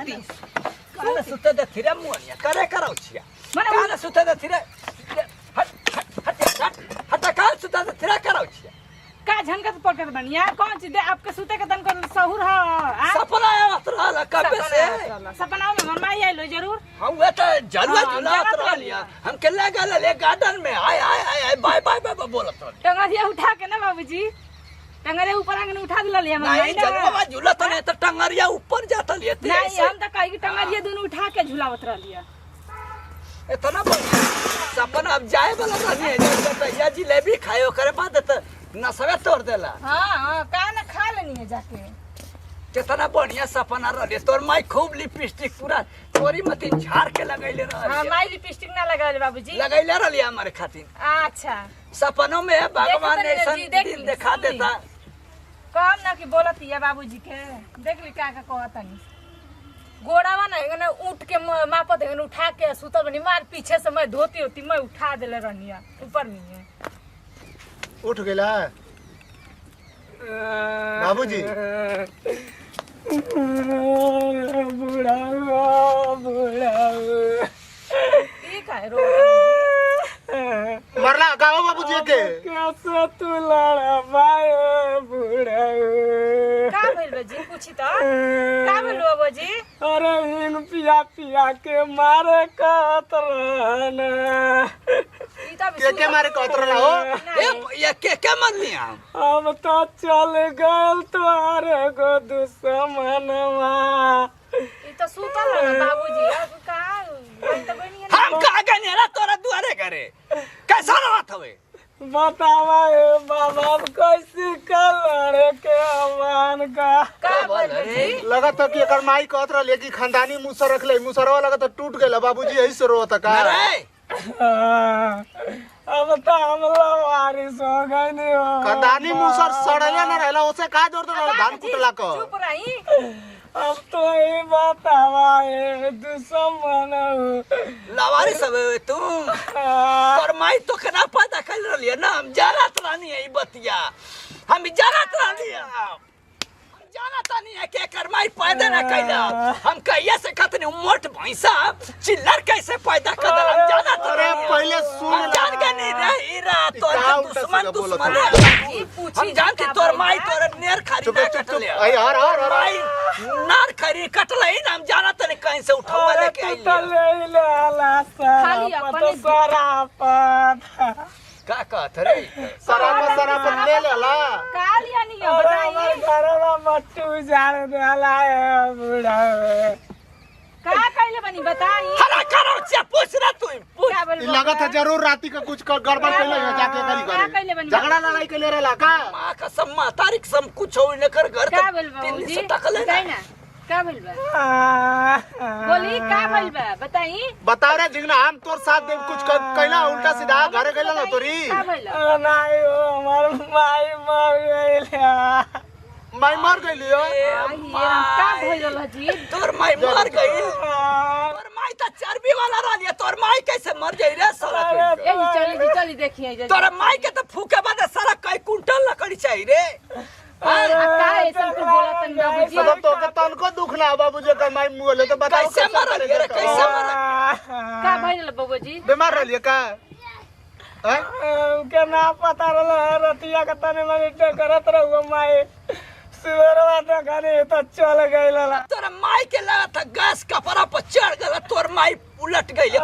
सूती कान सुते दे थिरे मोनिया करे कराउ छिया कान सुते दे थिरे हट हट हट हट कान सुते दे थिरे कराउ छिया का झनकत पकड़ बनिया कौन चीज दे आपके सूते के तन कर सहूर ह सपना आवत रहल कबे से सपना में मन माई आइलो जरूर हम वे त जलवा जुलात रहलिया हम के लगा ले गार्डन में हाय हाय हाय बाय बाय बाय बोलत रहल टंगरिया उठा के ना बाबूजी टंगरिया ऊपर आंगन उठा दिला लिया नहीं जलवा झूलत नहीं त टंगरिया ऊपर जात लिए नहीं हम त कहीं टंगरिया दोनों उठा के झुलावत रहलिया इतना बढ़िया सपना अब जाए वाला नहीं है तो या जिलेबी खायो करे बाद त नसवे तोड़ देला हां का ना खा लेनी है जाके कितना बढ़िया सपना रहले तोर माई खूब लिपस्टिक पूरा तोरी मती झाड़ के लगैले रहल हां माई लिपस्टिक ना लगाले बाबूजी लगैले रहली हमारे खातिर अच्छा सपनों में भगवान ने ऐसा दिन दिखा देता कम ना कि बोलतिया बाबूजी के देख ली का कहतनी गोड़ावा ना एने उठ के मापत एने उठा के सुतल बनी मार पीछे से मैं धोती होती मैं उठा देले रहनिया ऊपर में उठ गेला बाबूजी बुढ़ा ठीक है रो मरला गाओ बाबूजी के कैसे तू लड़ा भाई बुढ़ा का भइल बजी पूछी त का भइल बाबूजी अरे इन पिया पिया के मारे कतरन के मारे कतरला हो ये के मन लिया अब तो चल गल तोरे गो दुश्मनवा ई तो सुतल है बाबूजी अब का हम का गनेला तोरा दुआरे करे कैसा रहत हवे बतावा बाबा कैसे कलर के अमान का बोले लगत कि एकर माई कहत रहले कि खानदानी मुसर रख ले मुसरवा लगत टूट गेला बाबूजी यही से रोत का अब तो हम वारिस हो गए नहीं हो खानदानी मुसर सड़ले ना रहला ओसे का जोर तो धान कुटला को चुप रही अब तो ये बतावा दुश्मन लवारी सब तू पर माई तो कना पता कर रहलिए ना हम जानत रहनी है ई बतिया हम जानत रहनी है जानत नहीं है के कर माई पैदा ना कैला हम कहिया से खतनी मोट भैंसा चिल्लर कैसे पैदा कर हम जानत अरे पहले सुन जान के नहीं रही रा तोर दुश्मन हम जानती तोर माई तोर नेर खरी ना कटले यार माई नार खरी कटले ही हम जानत नहीं कहीं से उठावा लेके आई खाली अपने सरापत का कहत रे सराप ले लेला काल यानी बताइए घरवा मट्टू जान देला है बुढ़ा का कहले बनी बताई हरा करो से पूछ रे तू पूछ लगत है जरूर राती का कुछ गड़बड़ कैले है जाके करी करे झगड़ा लड़ाई कैले रहला का मां कसम मां तारीख सम कुछ हो न कर घर का बोल बाबूजी ना का बोल बा बोली का बोल बा बताई बता रे जिगना हम तोर साथ दे कुछ कैला उल्टा सीधा घरे गइला ना तोरी का बोल नहीं हो हमर माई मर गइला माई मर गइली हो का बोल जी तोर माई मर गई तोर माई त चर्बी वाला रहलिए तोर माई कैसे मर गई रे साला ए चली देखिए तोर माई के त फूके बाद सारा कई कुंटल लकड़ी चाहिए रे का ऐसा कुछ बोलतन बाबूजी मतलब तो के तन को दुख ना बाबूजी का माई मुले तो बताओ कैसे मरल रे कैसे मरल का भइल बाबूजी बीमार रहलिए का हैं के ना पता रहल रतिया के तने मने करत रहू माई सुबरवा तो घरे तो चल गइला तोर माई के लगा था गैस कपड़ा पर चढ़ गला तोर माई उलट गई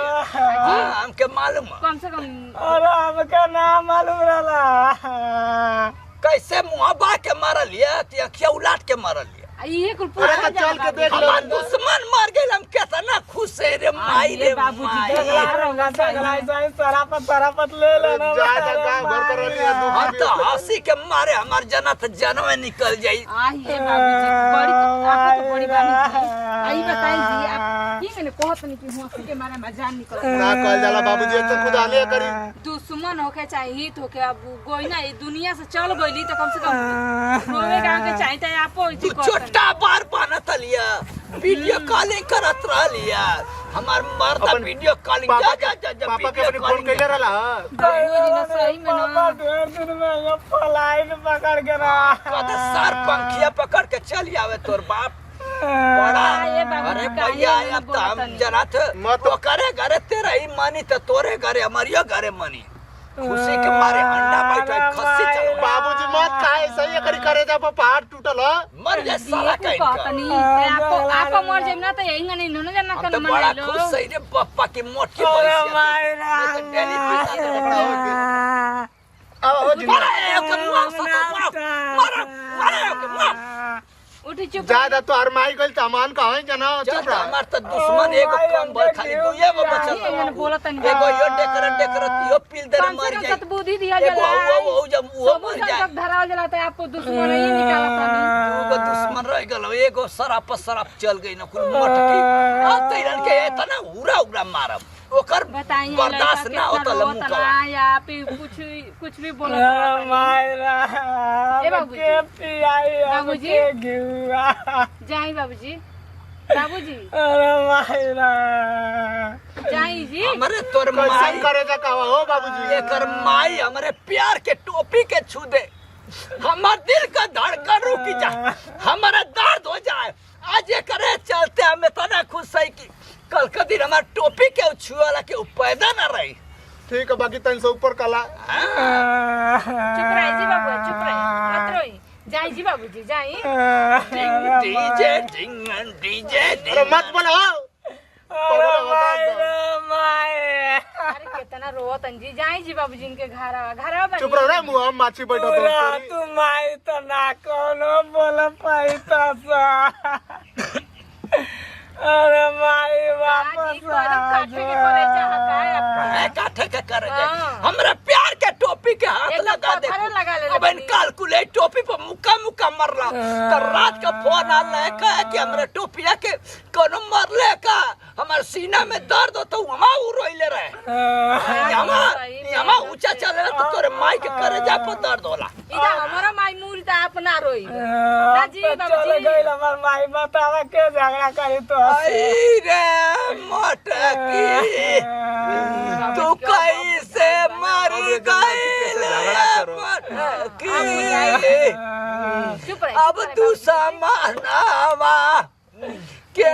हमके मालूम कम से कम अरे हमके ना मालूम रहला कैसे मुहब्बा के मारल लिया कि अखिया उलाट के मारल लिया ये कुल पूरा चल के देख ले हमार दुश्मन मर गइल हम कितना खुश है रे माई रे बाबूजी सरापत ले लेना जा काम घर कर रही है हम तो हंसी के मारे हमार जन्नत जनमे निकल जाई ये बाबूजी बड़ी आपको तो बड़ी बानी आई बताई जी आप ये मैंने कहत नहीं कि हंसी के मारे में जान निकल ना कल जाला बाबूजी तो खुदा ले करी दुश्मन होके चाहिए तो के अब कोई ना ये दुनिया से चल गइली तो कम से कम रोवे गांव के चाहिए त आपो तू छोटा बार बनत लिया वीडियो कॉलिंग करत रहलिया हमार मर्द वीडियो कॉलिंग जा पापा के अपनी फोन कैले रहला बाबूजी ना सही में ना ढेर दिन में फ्लाइट पकड़ के ना कद सर पंखिया पकड़ के चल आवे तोर बाप ये बाबू अरे काहे भैया ऐसे अब तो हम बोलतनी? जरा थे मत- तो करे घरे तेरा ही मानी तो तोरे घरे हमारियो घरे मानी खुशी के मारे अंडा बैठा खस्सी चल बाबूजी मत खाए सही करी करे जब पहाड़ टूटल हो मर जा साला ये का कहतनी आपको मर जाइम ना तो यही नहीं इन्होंने जाना हम कर तो बड़ा मनाई खुश लो सही रे पप्पा की मोटी अरे पैसा मायरा नहीं तो डेली पैसा दे रखा होगा अब हो जी मारा है ओके मार सको मारा मारा ओके मार उठी चुप ज्यादा तो अरमाई गइल सामान का है जना चुप जब रह हमार तो दुश्मन एगो कम बल खाली दुए गो बचल ये मैंने बोला तनी एगो यो डेकरत यो पिल दे कम मर से कम जाए सतबुद्धि दिया एगो जला वो जब वो मर जाए तक धराव जलाता है आपको दुश्मन ही निकाला तनी एगो दुश्मन रह गल एगो सराप चल गई न कुल मटकी आ तैरन के इतना उड़ा मारब ओकर बताइए बर्दाश्त ना होता लमु का या फिर कुछ भी बोला मायरा ए बाबूजी। के पियाई बाबूजी। के गिवा जाई बाबूजी बाबूजी अरे मायरा जाई जी हमरे तोर कैसे माई करे जा का हो बाबूजी एकर माई हमरे प्यार के टोपी के छू दे हमार दिल का धड़कन रुक जा हमारा दर्द हो जाए आज ये करे चलते हमें तना खुश है कि कल का दिन हमार टोपी के छुआला के पैदा ना रही ठीक है बाकी 300 ऊपर कला चुप रही जी बाबू चुप रही मत रोई जाई जी बाबूजी जाई डीजे अरे मत बोलो अरे मायरा माय अरे कितना रोत अंजी जाई जी बाबूजी इनके घर चुप रहो रे मुंह माछी बैठो पूरा तो तू माई तो ना कोनो बोल पाई तो सा अरे माई वापस आ जा काठे के करे हाँ। हमरा प्यार के टोपी के हाथ एकदम लगा दे पत्थर लगा ले अब इन कैलकुलेट टोपी पर मुक्का मरला तो रात का फोन आला है कि हमरा टोपिया के कोनो मरले का हमार सीना में दर्द हो तो हमा उ रोइले रहे हमा ऊंचा चले तो तोरे माई के करे जा पर दर्द होला इधर हमारा माई मूरी ता अपना रोई जी बाबूजी। गई हमार माई बतावा के झगड़ा करी तो आई रे मोटकी तू कैसे मर गई चुप रही अब तू समानावा के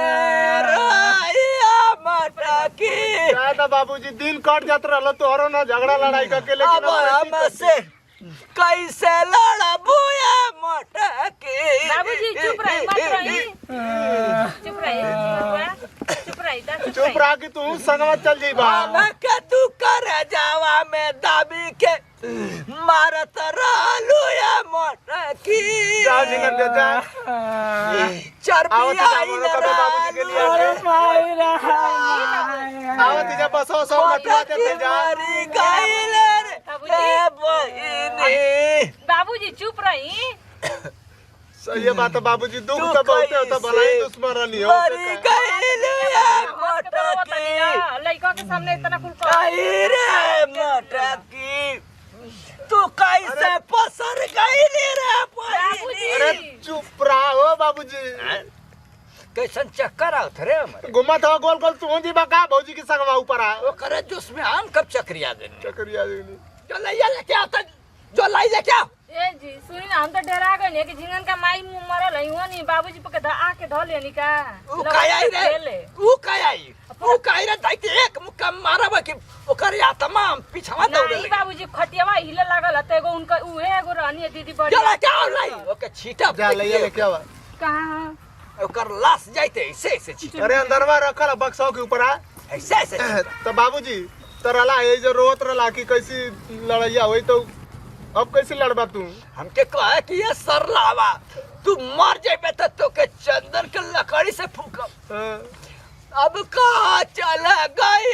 रहिया मटकी ज्यादा बाबूजी दिन कट जात रहलो तोहरो ना झगड़ा लड़ाई करके अब हमसे कैसे लड़बू ये मटकी बाबूजी चुप रही मत रही चुप रही चुप रही चुप रहा कि तू संगवा चल जी बा मैं के तू कर जावा में दाबी के मारत रहलू ये मटकी जा जिंगन दे जा चरपिया बाबूजी के लिए अरे माई आवत जा बसो सो बटवा दे जा मरी गईल रे ए बहिनी बाबूजी चुप रही सही बात है बाबूजी दुख तो बहुत होता भलाई दुश्मन रही हो मरी गईल ये मटकी लड़का के सामने इतना कुल आई रे मटकी तू कैसे पसर गईल रे बहिनी अरे चुप रहा हो बाबूजी कैसन चक्कर आवत रे हमरे घुमा था गोल गोल तू जी बा का भौजी के संगवा ऊपर आ वो करे जुस में हम कब चक्रिया देने चक्रिया देनी जो लैया लेके आता जो लाई लेके आओ ए जी सुनी ना हम तो डरा गए कि झिंगन का माई मुंह मरल है हुआ नहीं बाबूजी पके आके धो लेनी का ऊ काय आई रे ऊ काय आई रे दाई के एक मुक्का मारब कि ओकर आत्मा पिछवा दौड़े नहीं लगे बाबूजी खटियावा हिले लागल त एगो उनका उहे एगो रहनी है दीदी बड़ी जो लेके आओ लाई ओके छीटा जा ले लेके आवा कहां ओकर लाश जाइते ऐसे छीटा अरे अंदरवा रखल बक्सों के ऊपर आ ऐसे तो बाबूजी तरला ये जो रोत रला की कैसी लड़ैया हुई तो अब कैसे लड़बा तू हमके कहे कि ये सर लावा तू मर जाबे त तोके चंदन के लकड़ी से फूकब अब कहाँ चला गई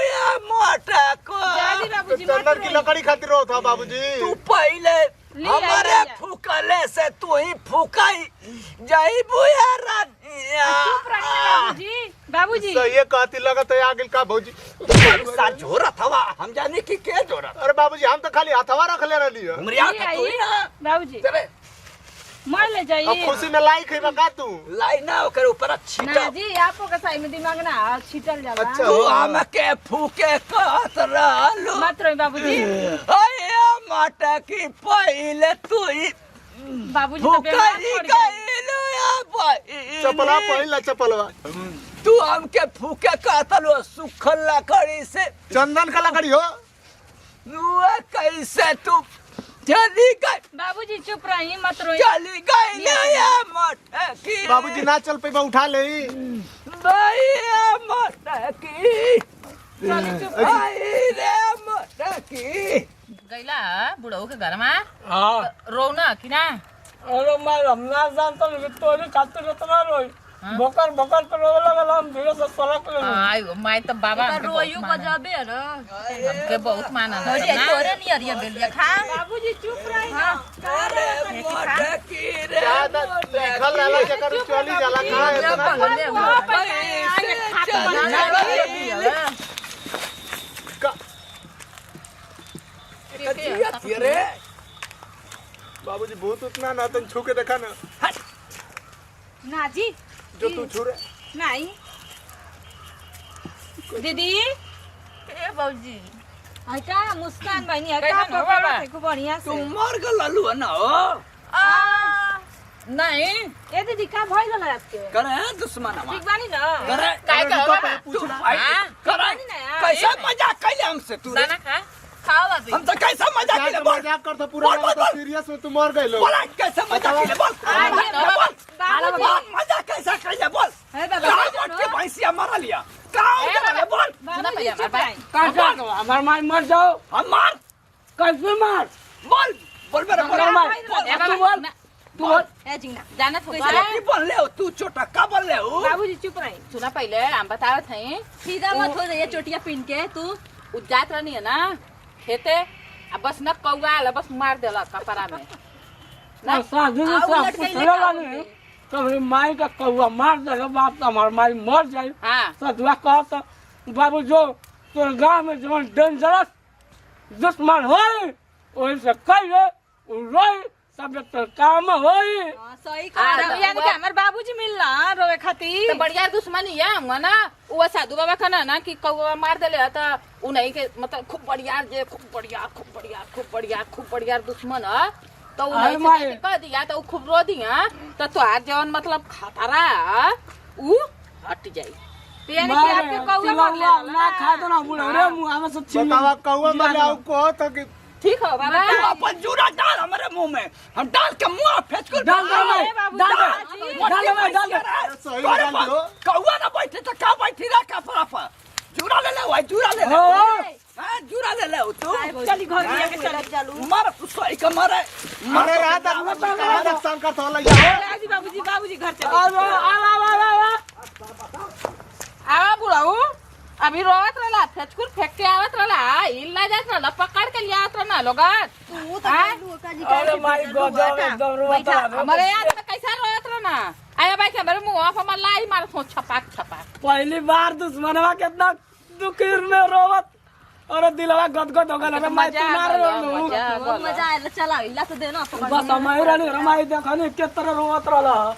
ये मोटा को जादी बाबूजी मत चंदन की रोई। लकड़ी खातिर रोत हो बाबूजी तू पहले ले हमारे आइए। फूकले से तू ही फूकाई जाई बुया रानिया चुप रहिए बाबूजी सही है कहती लगत है आगे का भौजी सा जोरत हवा हम जाने की के जोरत अरे बाबूजी हम तो खाली हथवा रख ले रही है उमरिया ले का तू ही आइए। ना बाबूजी तेरे मर ले अब जाइए खुशी में लाई खइबा का तू लाई ना ओकर ऊपर छीटा ना जी आपको का सही में दिमाग ना छीटल जाला अच्छा। तू हमके फूके कहत रहलू मत रोई बाबूजी अये माटा की पहले तू ही बाबूजी तो बीमार फूकाई पड़ गए गईलू या भाई चपला पहिला चपलवा तू हमके फूके कहतलो सुखल लकड़ी से चंदन का लकड़ी हो नुआ कैसे तू चली गई बाबूजी चुप रही मत रोई चली गई नया मटकी बाबूजी ना चल पे उठा ले भैया मटकी चली चुप भाई रे मटकी गैला बुढ़ऊ के घर में हाँ रोना कि ना अरे मैं हम ना जानता हूँ तोरी खातिर इतना रोई बकर बकर तो रोवे लगल हम धीरे से सड़क ले आई माई तो बाबा हमके बहुत रोइयो माना। गजबे है ना हमके बहुत माना ना तोरे सब ना। तोरे नहीं अरिया बेलिया खा बाबूजी चुप रही अरे मटकी रे ज्यादा देखल रहला जेकर चली जाला कहां इतना रे बाबूजी भूत उतना ना तन छू के देखा ना ना जी जो तू छू रे नहीं दीदी ए बाबूजी हटा मुस्कान बहनी कैसे हटा हो बाबा? को बढ़िया तू से मर गललू है ना हो नहीं ए दीदी का भइल रहल आपके करे दुश्मन ठीक बानी ना करे काय अरे का रुको बाबा पहले पूछ ला हाँ? करे कैसा मजाक कैले हमसे तू रे? दाना खा खाओ बाबी हम तो कैसा मजाक कैले बोल मजाक करता पूरा बोल, बोल, तो बोल। सीरियस में तू मर गइलो बोल कैसा मजाक कैले बोल बोल बाबूजी मजाक कैसा कैले बोल हे बाबा कहाँ मट के भैंसिया मारा लिया कहाँ उतरे बोल सुना बाबूजी भैया चुप बाबा रही कैसे हमार माई मर जाओ हम मार कैसे मार बोल बोल मेरे बोल हमारा बोल भाई ए बोल। बाबा ना, तू बोल ए जिंगना जाना तो की बोल ले तू छोटा का बोल ले बाबूजी चुप रही सुना पहले हम बतावत हैं सीधा मत हो जाइए चोटिया पिन के तू उजात रहनी है ना खेते अब बस न कौआ आला बस मार देला कपड़ा में ना साधु ने आओ, सब लटके पूछले लेके आओ वाले तो मेरी माई का कौआ मार दे बाप तो हमार माई मर जाए हाँ सदवा कहा तो बाबू जो तो गांव में जो डेंजरस दुश्मन होई वही से कहिए रोई सब तो काम होई हां सही हाँ, कहा तो यानी कि हमार बाबूजी मिलला रोवे खातिर तो बढ़िया दुश्मनी है हुआ ना वो साधु बाबा का ना कि कौआ मार देले तो उन्हीं के मतलब खूब बढ़िया जे खूब बढ़िया दुश्मन है तो अरे उन्हीं माई। से कह दिया तो उ खूब रो दिया तो तोहार जवन मतलब खतरा है, उ हट जाई यानी कि आपके कौआ मर चिल्ला ले ना खा दो ना बुढ़ा रे मुंह में से छीन बतावा कौवा मर आओ को तो कि ठीक हो बाबा तू अपन जूरा डाल हमारे मुंह में हम डाल के मुंह फेंच कर डाल दो भाई डाल दो डाल दो सही डाल दो कौआ ना बैठे तो का बैठी रा का पर जूरा ले ले भाई जूरा ले ले हां जूरा ले ले तू चली घर लिया के चली मर सही के मरे अरे रात कहां नुकसान करता होला यार बाबूजी बाबूजी घर चली आवा बुढ़ाऊ अभी रोवत रहला फेचकुर फेंक के आवत रहला हिलना जात रहला पकड़ के लिया आवत रहना लोगन तू तो हाँ? लू का जी अरे माई गजब एकदम रोता हमारे याद में कैसा रोवत रहना आया भाई के मेरे मुंह ऑफ हमार लाई मार सो छपाक पहली बार दुश्मनवा कितना दुखीर में रोवत और दिलवा गदगद हो गल अरे मैं तू ना रो बहुत मजा आया चला इला तो देना बस हमारी रानी रमाई देखनी के तरह रोवत रहला